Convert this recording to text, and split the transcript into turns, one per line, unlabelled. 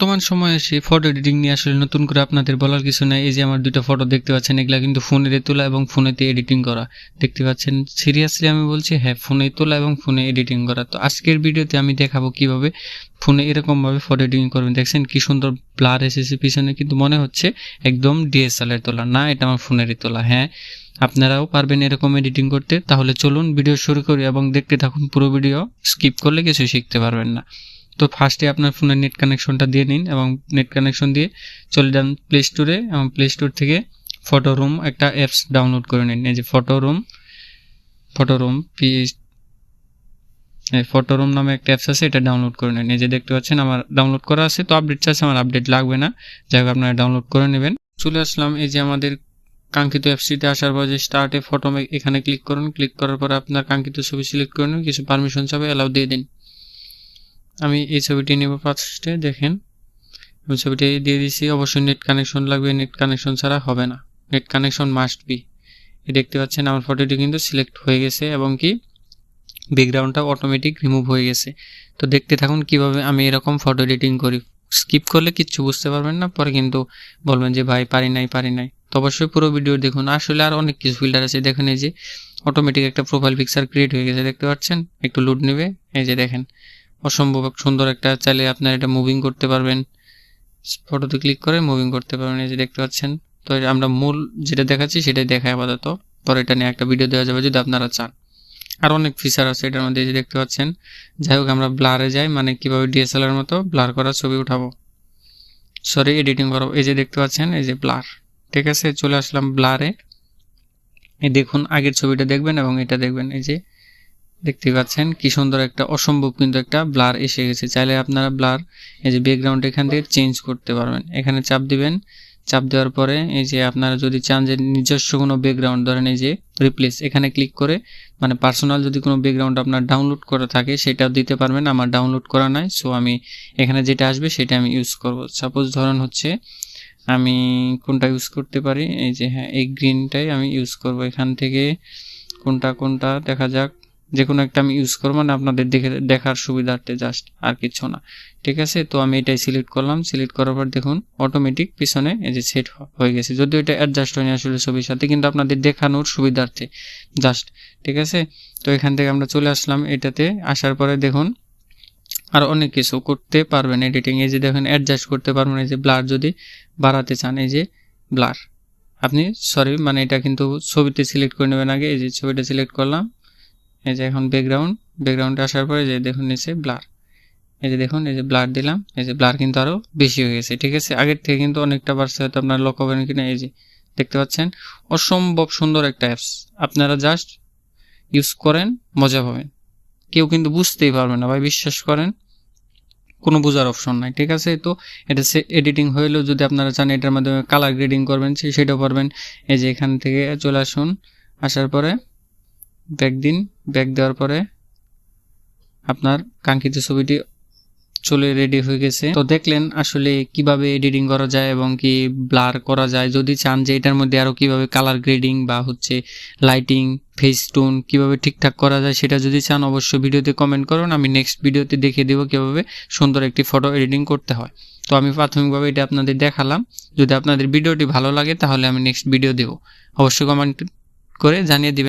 বর্তমান সময়ে এসে ফটো এডিটিং নিয়ে আসলে নতুন করে আপনাদের বলার কিছু নাই। এই যে আমার দুটো ফটো দেখতে পাচ্ছেন, এগুলা কিন্তু ফোনে তোলা এবং ফোনেতে এডিটিং করা। দেখতে পাচ্ছেন, সিরিয়াসলি আমি বলছি, হ্যাঁ, ফোনে তোলা এবং ফোনে এডিটিং করা। তো আজকের ভিডিওতে আমি দেখাবো কিভাবে ফোনে এরকমভাবে ফটো এডিটিং করবেন। দেখছেন কি সুন্দর ব্লার এসেছে পিছনে, কিন্তু মনে হচ্ছে একদম ডিএসএলআর তোলা, না এটা আমার ফোনেরই তোলা। হ্যাঁ, আপনারাও পারবেন এরকম এডিটিং করতে। তাহলে চলুন ভিডিও শুরু করি এবং দেখতে থাকুন পুরো ভিডিও। স্কিপ করলে কিছু শিখতে পারবেন না। তো ফার্স্টে আপনার ফোনের নেট কানেকশনটা দিয়ে নিন এবং নেট কানেকশন দিয়ে চলে যান প্লে স্টোরে এবং প্লে স্টোর থেকে ফটো রুম একটা অ্যাপস ডাউনলোড করে নিন। এই যে ফটো রুম নামে একটা অ্যাপস আছে, এটা ডাউনলোড করে নিন। এই যে দেখতে পাচ্ছেন আমার ডাউনলোড করা আছে, তো আপডেট চাচ্ছে, আমার আপডেট লাগবে না, যাই হোক আপনারা ডাউনলোড করে নেবেন। চলে আসলাম এই যে আমাদের কাঙ্ক্ষিত অ্যাপসটিতে। আসার পর যে স্টার্টে ফটো এখানে ক্লিক করুন। ক্লিক করার পর আপনার কাঙ্ক্ষিত ছবি সিলেক্ট করে নিন, কিছু পারমিশন চাবে, অ্যালাউ দিয়ে দিন। আমি এই ছবিটি নেব ফার্স্টে, দেখেন আমি ছবিটি দিয়ে দিয়েছি। অবশ্যই নেট কানেকশন লাগবে, নেট কানেকশন ছাড়া হবে না, নেট কানেকশন মাস্ট বি। দেখতে পাচ্ছেন আমার ফটোটি কিন্তু সিলেক্ট হয়ে গেছে এবং কি ব্যাকগ্রাউন্ডটা অটোমেটিক রিমুভ হয়ে গেছে। তো দেখতে থাকুন কিভাবে আমি এরকম ফটো এডিটিং করি। স্কিপ করলে কিচ্ছু বুঝতে পারবেন না, পরে কিন্তু বলবেন যে ভাই পারি নাই। তো অবশ্যই পুরো ভিডিও দেখুন। আসলে আর অনেক কিছু ফিল্টার আছে, দেখেন এই যে অটোমেটিক একটা প্রোফাইল পিকচার ক্রিয়েট হয়ে গেছে, দেখতে পাচ্ছেন, একটু লোড নেবে। এই যে দেখেন অসম্ভব সুন্দর একটা, চাইলে আপনার এটা মুভিং করতে পারবেন, ফটোতে ক্লিক করে মুভিং করতে পারবেন। এই যে দেখতে পাচ্ছেন। তো আমরা মূল যেটা দেখাচ্ছি সেটাই দেখায় আপাতত, পরে এটা নিয়ে একটা ভিডিও দেওয়া যাবে যদি আপনারা চান। আর অনেক ফিচার আছে এটার মধ্যে, যে দেখতে পাচ্ছেন। যাই হোক আমরা ব্লারে যাই, মানে কিভাবে ডিএসএলআর মতো ব্লার করা ছবি উঠাবো, সরি এডিটিং করবো। এই যে দেখতে পাচ্ছেন, এই যে ব্লার, ঠিক আছে। চলে আসলাম ব্লারে। এই দেখুন আগের ছবিটা দেখবেন এবং এটা দেখবেন। এই যে দেখতে পাচ্ছেন কি সুন্দর একটা অসম্ভব কিন্তু একটা ব্লার এসে গেছে। চাইলে আপনারা ব্লার এই যে ব্যাকগ্রাউন্ড এখান থেকে চেঞ্জ করতে পারবেন। এখানে চাপ দিবেন, চাপ দেওয়ার পরে এই যে আপনারা যদি চান যে নিজস্ব কোনো ব্যাকগ্রাউন্ড, ধরেন এই যে রিপ্লেস, এখানে ক্লিক করে মানে পার্সোনাল যদি কোনো ব্যাকগ্রাউন্ড আপনার ডাউনলোড করা থাকে সেটাও দিতে পারবেন। আমার ডাউনলোড করা নাই, সো আমি এখানে যেটা আসবে সেটা আমি ইউজ করব। সাপোজ ধরেন হচ্ছে আমি কোনটা ইউজ করতে পারি, এই যে হ্যাঁ এই গ্রিনটাই আমি ইউজ করব। এখান থেকে কোনটা দেখা যাক, যে কোনো একটা আমি ইউজ করবো, মানে আপনাদের দেখার সুবিধার্থে জাস্ট, আর কিছু না, ঠিক আছে। তো আমি এটাই সিলেক্ট করলাম। সিলেক্ট করার পর দেখুন অটোমেটিক পিছনে এই যে সেট হয়ে গেছে, যদিও এটা অ্যাডজাস্ট হয়নি আসলে ছবির সাথে, কিন্তু আপনাদের দেখানোর সুবিধার্থে জাস্ট, ঠিক আছে। তো এখান থেকে আমরা চলে আসলাম এটাতে। আসার পরে দেখুন আর অনেক কিছু করতে পারবেন এডিটিং। এই যে দেখেন অ্যাডজাস্ট করতে পারবেন, এই যে ব্লার যদি বাড়াতে চান, এই যে ব্লার আপনি মানে এটা কিন্তু ছবিতে সিলেক্ট করে নেবেন আগে। এই যে ছবিটা সিলেক্ট করলাম, এই যে এখন ব্যাকগ্রাউন্ডে আসার পরে যে দেখুন নিচে ব্লার, এই যে দেখুন এই যে ব্লার দিলাম, এই যে ব্লার কিন্তু আরো বেশি হয়ে গেছে, ঠিক আছে। আগের থেকে কিন্তু অনেকটা বাড়ছে, হয়তো আপনারা লক্ষ্য করেন কিনা। এই যে দেখতে পাচ্ছেন অসম্ভব সুন্দর একটা অ্যাপস, আপনারা জাস্ট ইউজ করেন, মজা পাবেন। কেউ কিন্তু বুঝতেই পারবে না ভাই, বিশ্বাস করেন, কোনো বোঝার অপশন নাই, ঠিক আছে। তো এটা এডিটিং হইলেও যদি আপনারা চান এটার মাধ্যমে কালার গ্রেডিং করবেন সেটাও পারবেন। এই যে এখান থেকে চলে আসুন, আসার পরে ব্যাক দেওয়ার পরে আপনার কাঙ্ক্ষিত ছবিটি চলে রেডি হয়ে গেছে। তো দেখলেন আসলে কিভাবে এডিটিং করা যায় এবং কি ব্লার করা যায়। যদি চান যে এটার মধ্যে আরো কিভাবে কালার গ্রেডিং বা হচ্ছে লাইটিং, ফেস টোন কিভাবে ঠিকঠাক করা যায় সেটা যদি চান, অবশ্যই ভিডিওতে কমেন্ট করুন, আমি নেক্সট ভিডিওতে দেখিয়ে দেবো কিভাবে সুন্দর একটি ফটো এডিটিং করতে হয়। তো আমি প্রাথমিকভাবে এটা আপনাদের দেখালাম। যদি আপনাদের ভিডিওটি ভালো লাগে তাহলে আমি নেক্সট ভিডিও দেবো, অবশ্যই কমেন্ট করে জানিয়ে দিবেন।